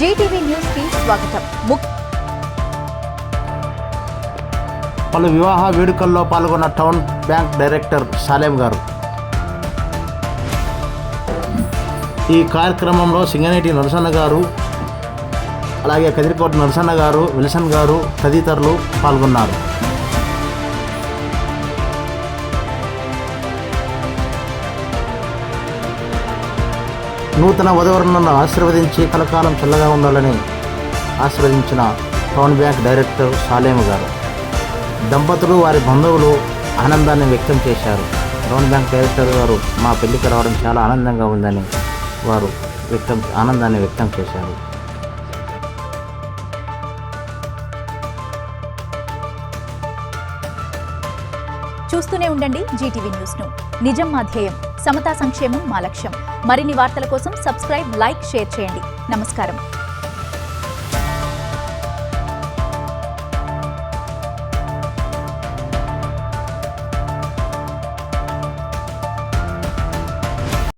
Zee TV news కి స్వాగతం. పలు వివాహ వేడుకల్లో పాల్గొన్న టౌన్ బ్యాంక్ డైరెక్టర్ సాలేం గారు. ఈ కార్యక్రమంలో సింగనేటి నరసన్న గారు, అలాగే కదిరికోట నరసన్న గారు, విల్సన్ గారు తదితరులు పాల్గొన్నారు. నూతన వధువరులను ఆశీర్వదించి కలకాలం చల్లగా ఉండాలని ఆశీర్వదించిన టౌన్ బ్యాంక్ డైరెక్టర్ సాలేం గారు. దంపతులు వారి బంధువులు ఆనందాన్ని వ్యక్తం చేశారు. టౌన్ బ్యాంక్ డైరెక్టర్ గారు మా పెళ్లికి రావడం చాలా ఆనందంగా ఉందని వారు ఆనందాన్ని వ్యక్తం చేశారు. చూస్తూనే ఉండండి జీటీవీ న్యూస్ ను. నిజం మా ధ్యేయం, సమతా సంక్షేమం మా లక్ష్యం. మరిన్ని వార్తల కోసం సబ్స్క్రైబ్, లైక్, షేర్ చేయండి. నమస్కారం.